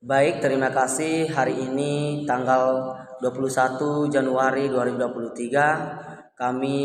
Baik, terima kasih. Hari ini tanggal 21 Januari 2023, kami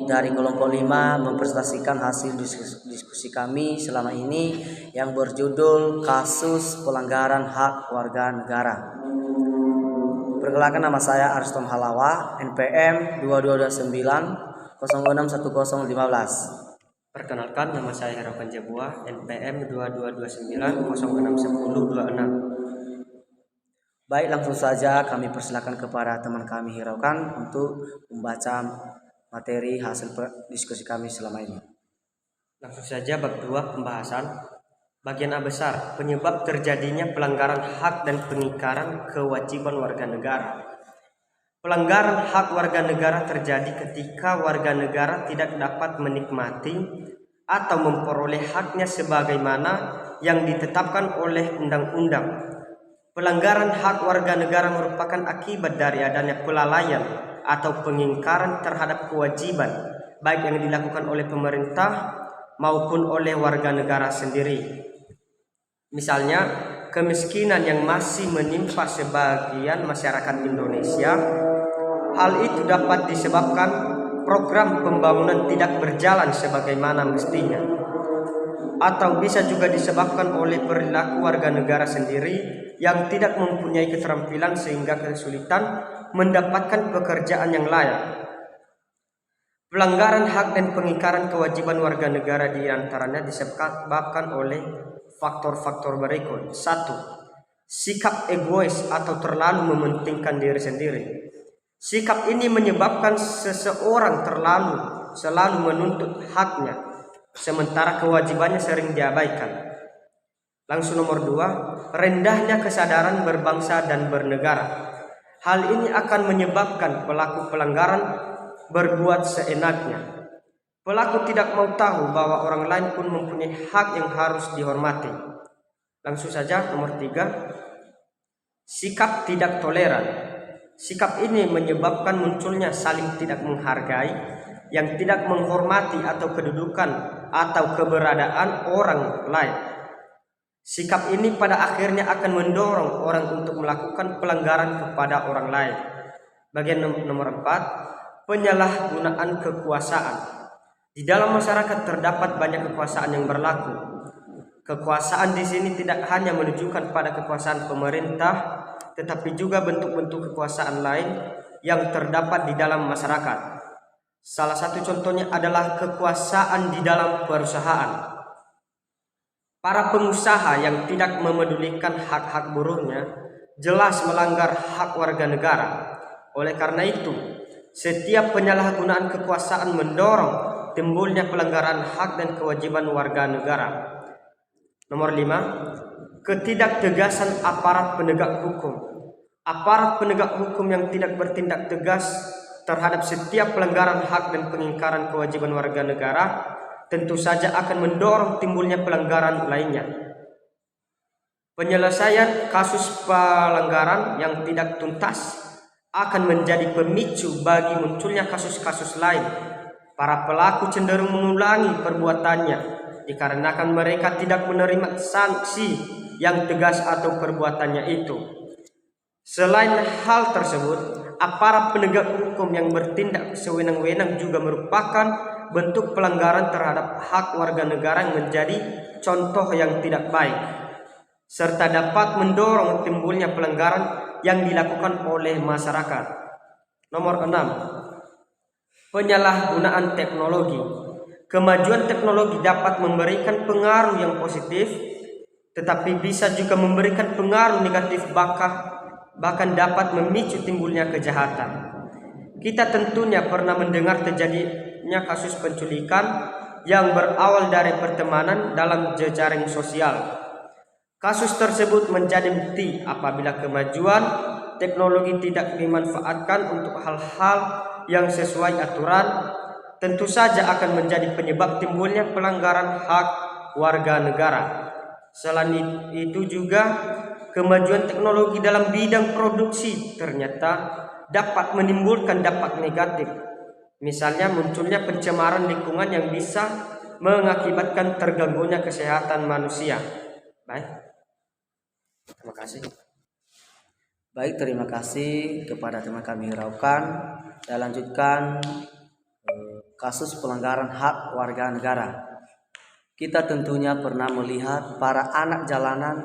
dari kelompok 5 mempresentasikan hasil diskusi kami selama ini yang berjudul Kasus Pelanggaran Hak Warga Negara. Perkenalkan, nama saya Ariston Halawa, NPM 2229 061015. Perkenalkan, nama saya Herapan Jabua, NPM 2229 061026. Baik, langsung saja kami persilakan kepada teman kami Hiraukan untuk membaca materi hasil diskusi kami selama ini. Langsung saja bab 2 pembahasan. Bagian A besar, penyebab terjadinya pelanggaran hak dan pengingkaran kewajiban warga negara. Pelanggaran hak warga negara terjadi ketika warga negara tidak dapat menikmati atau memperoleh haknya sebagaimana yang ditetapkan oleh undang-undang. Pelanggaran hak warga negara merupakan akibat dari adanya kelalaian atau pengingkaran terhadap kewajiban, baik yang dilakukan oleh pemerintah maupun oleh warga negara sendiri. Misalnya, kemiskinan yang masih menimpa sebagian masyarakat Indonesia. Hal itu dapat disebabkan program pembangunan tidak berjalan sebagaimana mestinya, atau bisa juga disebabkan oleh perilaku warga negara sendiri yang tidak mempunyai keterampilan sehingga kesulitan mendapatkan pekerjaan yang layak. Pelanggaran hak dan pengingkaran kewajiban warga negara diantaranya disebabkan oleh faktor-faktor berikut. 1. Sikap egois atau terlalu mementingkan diri sendiri. Sikap ini menyebabkan seseorang selalu menuntut haknya, sementara kewajibannya sering diabaikan. Langsung nomor 2, rendahnya kesadaran berbangsa dan bernegara. Hal ini akan menyebabkan pelaku pelanggaran berbuat seenaknya. Pelaku tidak mau tahu bahwa orang lain pun mempunyai hak yang harus dihormati. Langsung saja nomor 3, sikap tidak toleran. Sikap ini menyebabkan munculnya saling tidak menghargai, yang tidak menghormati atau kedudukan atau keberadaan orang lain. Sikap ini pada akhirnya akan mendorong orang untuk melakukan pelanggaran kepada orang lain. Bagian nomor 4, penyalahgunaan kekuasaan. Di dalam masyarakat terdapat banyak kekuasaan yang berlaku. Kekuasaan di sini tidak hanya menunjukkan pada kekuasaan pemerintah, tetapi juga bentuk-bentuk kekuasaan lain yang terdapat di dalam masyarakat. Salah satu contohnya adalah kekuasaan di dalam perusahaan. Para pengusaha yang tidak memedulikan hak-hak buruhnya jelas melanggar hak warga negara. Oleh karena itu, setiap penyalahgunaan kekuasaan mendorong timbulnya pelanggaran hak dan kewajiban warga negara. Nomor 5, ketidaktegasan aparat penegak hukum. Aparat penegak hukum yang tidak bertindak tegas terhadap setiap pelanggaran hak dan pengingkaran kewajiban warga negara tentu saja akan mendorong timbulnya pelanggaran lainnya. Penyelesaian kasus pelanggaran yang tidak tuntas akan menjadi pemicu bagi munculnya kasus-kasus lain. Para pelaku cenderung mengulangi perbuatannya dikarenakan mereka tidak menerima sanksi yang tegas atau perbuatannya itu. Selain hal tersebut, aparat penegak hukum yang bertindak sewenang-wenang juga merupakan bentuk pelanggaran terhadap hak warga negara yang menjadi contoh yang tidak baik, serta dapat mendorong timbulnya pelanggaran yang dilakukan oleh masyarakat. Nomor 6, penyalahgunaan teknologi. Kemajuan teknologi dapat memberikan pengaruh yang positif, tetapi bisa juga memberikan pengaruh negatif, bahkan dapat memicu timbulnya kejahatan. Kita tentunya pernah mendengar terjadinya kasus penculikan yang berawal dari pertemanan dalam jejaring sosial. Kasus tersebut menjadi bukti apabila kemajuan teknologi tidak dimanfaatkan untuk hal-hal yang sesuai aturan, tentu saja akan menjadi penyebab timbulnya pelanggaran hak warga negara. Selain itu juga, kemajuan teknologi dalam bidang produksi ternyata dapat menimbulkan dampak negatif. Misalnya munculnya pencemaran lingkungan yang bisa mengakibatkan terganggunya kesehatan manusia. Baik. Terima kasih. Baik, terima kasih kepada teman kami Hiraukan. Saya lanjutkan kasus pelanggaran hak warga negara. Kita tentunya pernah melihat para anak jalanan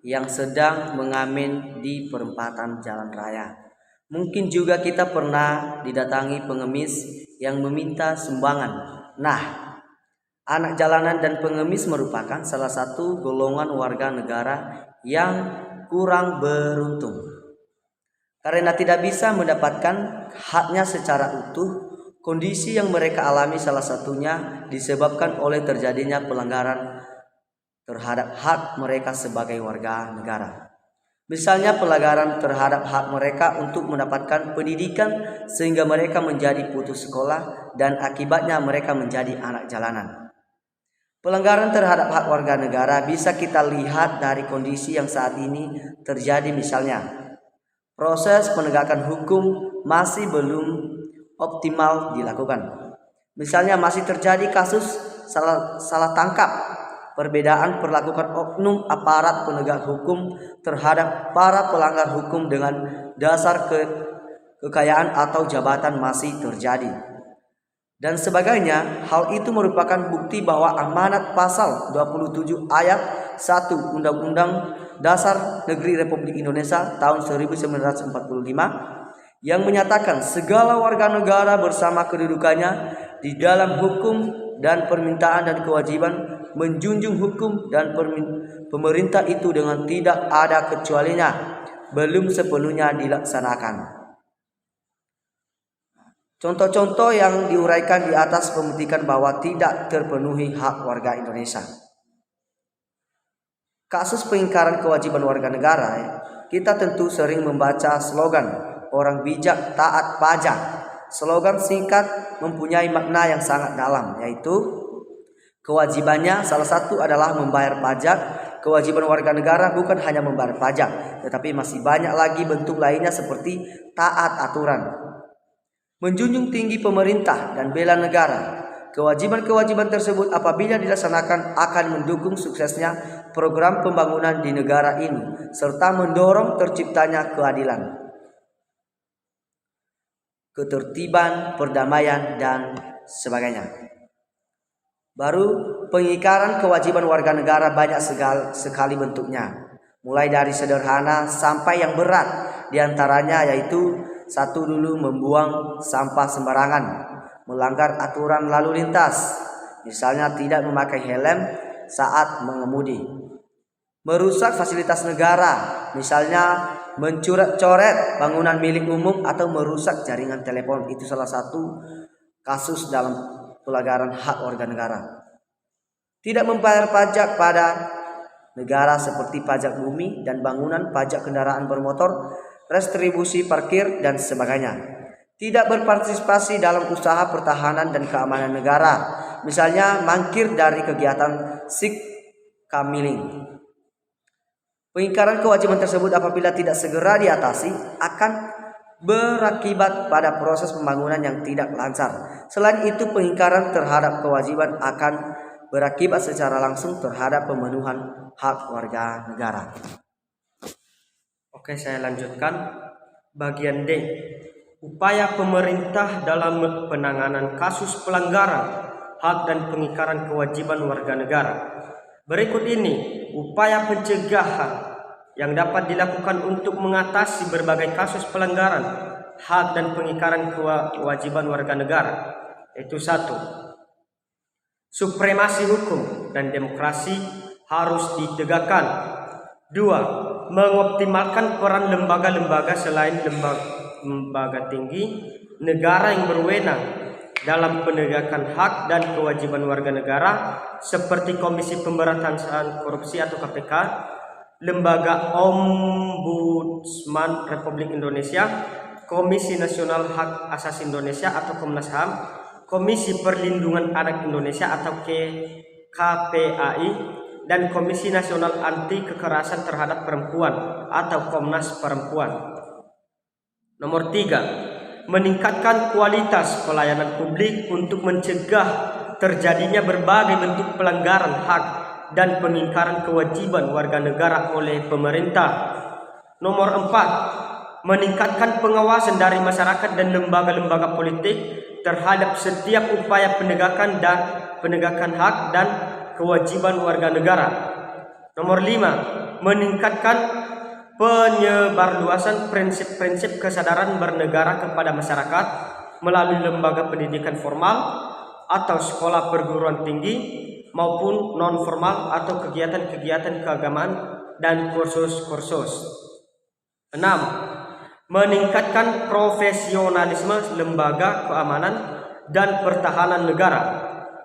yang sedang mengamen di perempatan jalan raya. Mungkin juga kita pernah didatangi pengemis yang meminta sumbangan. Nah, anak jalanan dan pengemis merupakan salah satu golongan warga negara yang kurang beruntung. Karena tidak bisa mendapatkan haknya secara utuh, kondisi yang mereka alami salah satunya disebabkan oleh terjadinya pelanggaran terhadap hak mereka sebagai warga negara. Misalnya pelanggaran terhadap hak mereka untuk mendapatkan pendidikan sehingga mereka menjadi putus sekolah dan akibatnya mereka menjadi anak jalanan. Pelanggaran terhadap hak warga negara bisa kita lihat dari kondisi yang saat ini terjadi, misalnya proses penegakan hukum masih belum optimal dilakukan. Misalnya masih terjadi kasus salah tangkap, perbedaan perlakukan oknum aparat penegak hukum terhadap para pelanggar hukum dengan dasar kekayaan atau jabatan masih terjadi. Dan sebagainya. Hal itu merupakan bukti bahwa amanat pasal 27 ayat 1 Undang-Undang Dasar Negeri Republik Indonesia tahun 1945 yang menyatakan segala warga negara bersama kedudukannya di dalam hukum dan permintaan dan kewajiban menjunjung hukum dan pemerintah itu dengan tidak ada kecualinya belum sepenuhnya dilaksanakan. Contoh-contoh yang diuraikan di atas membuktikan bahwa tidak terpenuhi hak warga Indonesia. Kasus pengingkaran kewajiban warga negara, kita tentu sering membaca slogan orang bijak taat pajak. Slogan singkat mempunyai makna yang sangat dalam, yaitu kewajibannya salah satu adalah membayar pajak. Kewajiban warga negara bukan hanya membayar pajak, tetapi masih banyak lagi bentuk lainnya seperti taat aturan, menjunjung tinggi pemerintah dan bela negara. Kewajiban-kewajiban tersebut apabila dilaksanakan akan mendukung suksesnya program pembangunan di negara ini serta mendorong terciptanya keadilan, ketertiban, perdamaian, dan sebagainya. Baru pengingkaran kewajiban warga negara banyak sekali bentuknya, mulai dari sederhana sampai yang berat. Di antaranya yaitu satu dulu membuang sampah sembarangan, melanggar aturan lalu lintas, misalnya tidak memakai helm saat mengemudi, merusak fasilitas negara, misalnya mencoret-coret bangunan milik umum atau merusak jaringan telepon. Itu salah satu kasus dalam pelanggaran hak warga negara. Tidak membayar pajak pada negara seperti pajak bumi dan bangunan, pajak kendaraan bermotor, retribusi parkir, dan sebagainya. Tidak berpartisipasi dalam usaha pertahanan dan keamanan negara, misalnya mangkir dari kegiatan SIK Kamiling. Pengingkaran kewajiban tersebut apabila tidak segera diatasi akan berakibat pada proses pembangunan yang tidak lancar. Selain itu, pengingkaran terhadap kewajiban akan berakibat secara langsung terhadap pemenuhan hak warga negara. Oke, saya lanjutkan bagian D. Upaya pemerintah dalam penanganan kasus pelanggaran hak dan pengingkaran kewajiban warga negara. Berikut ini upaya pencegahan yang dapat dilakukan untuk mengatasi berbagai kasus pelanggaran hak dan pengingkaran kewajiban warga negara. Itu 1. Supremasi hukum dan demokrasi harus ditegakkan. 2. Mengoptimalkan peran lembaga-lembaga selain lembaga tinggi negara yang berwenang dalam penegakan hak dan kewajiban warga negara seperti Komisi Pemberantasan Korupsi atau KPK, Lembaga Ombudsman Republik Indonesia, Komisi Nasional Hak Asasi Indonesia atau Komnas HAM, Komisi Perlindungan Anak Indonesia atau KPAI, dan Komisi Nasional Anti Kekerasan Terhadap Perempuan atau Komnas Perempuan. Nomor 3, meningkatkan kualitas pelayanan publik untuk mencegah terjadinya berbagai bentuk pelanggaran hak dan pengingkaran kewajiban warga negara oleh pemerintah. Nomor 4, meningkatkan pengawasan dari masyarakat dan lembaga-lembaga politik terhadap setiap upaya penegakan hak dan kewajiban warga negara. Nomor 5, meningkatkan penyebarluasan prinsip-prinsip kesadaran bernegara kepada masyarakat melalui lembaga pendidikan formal atau sekolah perguruan tinggi maupun non-formal atau kegiatan-kegiatan keagamaan dan kursus-kursus. 6, meningkatkan profesionalisme lembaga keamanan dan pertahanan negara.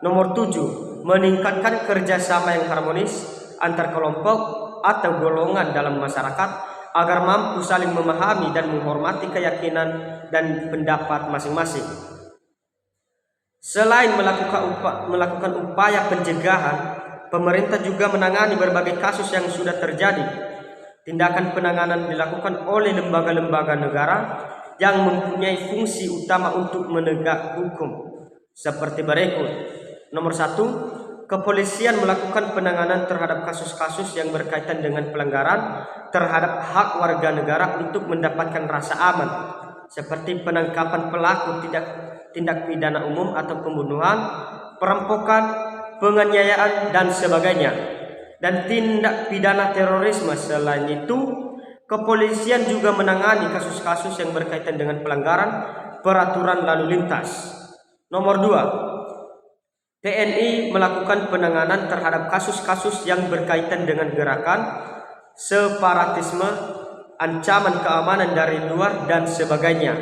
Nomor 7, meningkatkan kerjasama yang harmonis antar kelompok atau golongan dalam masyarakat agar mampu saling memahami dan menghormati keyakinan dan pendapat masing-masing. Selain melakukan upaya pencegahan, pemerintah juga menangani berbagai kasus yang sudah terjadi. Tindakan penanganan dilakukan oleh lembaga-lembaga negara yang mempunyai fungsi utama untuk menegak hukum seperti berikut. Nomor 1, kepolisian melakukan penanganan terhadap kasus-kasus yang berkaitan dengan pelanggaran terhadap hak warga negara untuk mendapatkan rasa aman, seperti penangkapan pelaku tindak pidana umum atau pembunuhan, perampokan, penganiayaan, dan sebagainya, dan tindak pidana terorisme. Selain itu, kepolisian juga menangani kasus-kasus yang berkaitan dengan pelanggaran peraturan lalu lintas. Nomor 2, TNI melakukan penanganan terhadap kasus-kasus yang berkaitan dengan gerakan separatisme, ancaman keamanan dari luar, dan sebagainya.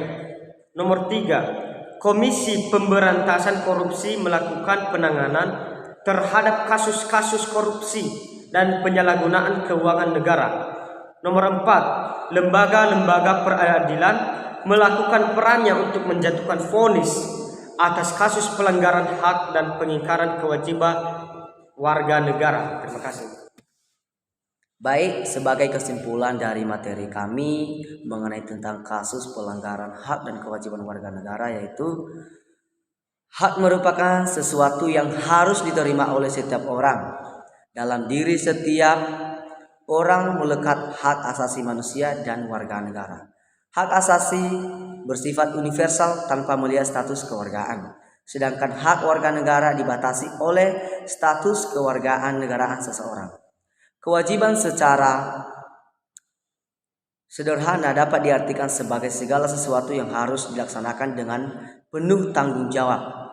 Nomor 3, Komisi Pemberantasan Korupsi melakukan penanganan terhadap kasus-kasus korupsi dan penyalahgunaan keuangan negara. Nomor 4, lembaga-lembaga peradilan melakukan perannya untuk menjatuhkan vonis atas kasus pelanggaran hak dan pengingkaran kewajiban warga negara. Terima kasih. Baik, sebagai kesimpulan dari materi kami mengenai tentang kasus pelanggaran hak dan kewajiban warga negara, yaitu hak merupakan sesuatu yang harus diterima oleh setiap orang. Dalam diri setiap orang melekat hak asasi manusia dan warga negara. Hak asasi bersifat universal tanpa melihat status kewargaan. Sedangkan hak warga negara dibatasi oleh status kewargaan negaraan seseorang. Kewajiban secara sederhana dapat diartikan sebagai segala sesuatu yang harus dilaksanakan dengan penuh tanggung jawab.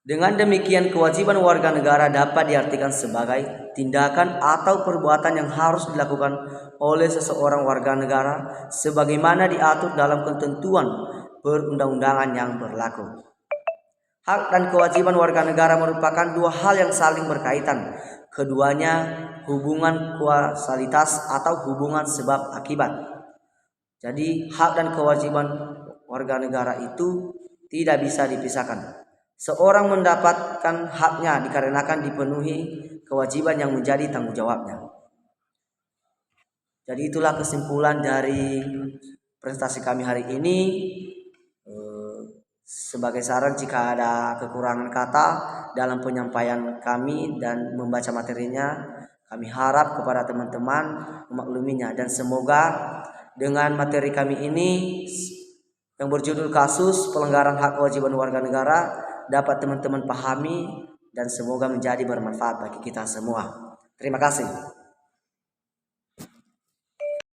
Dengan demikian, kewajiban warga negara dapat diartikan sebagai tindakan atau perbuatan yang harus dilakukan oleh seseorang warga negara sebagaimana diatur dalam ketentuan perundang-undangan yang berlaku. Hak dan kewajiban warga negara merupakan dua hal yang saling berkaitan. Keduanya hubungan kausalitas atau hubungan sebab akibat. Jadi hak dan kewajiban warga negara itu tidak bisa dipisahkan. Seorang mendapatkan haknya dikarenakan dipenuhi kewajiban yang menjadi tanggung jawabnya. Jadi itulah kesimpulan dari presentasi kami hari ini. Sebagai saran, jika ada kekurangan kata dalam penyampaian kami dan membaca materinya, kami harap kepada teman-teman memakluminya. Dan semoga dengan materi kami ini yang berjudul kasus pelanggaran hak kewajiban warga negara dapat teman-teman pahami dan semoga menjadi bermanfaat bagi kita semua. Terima kasih.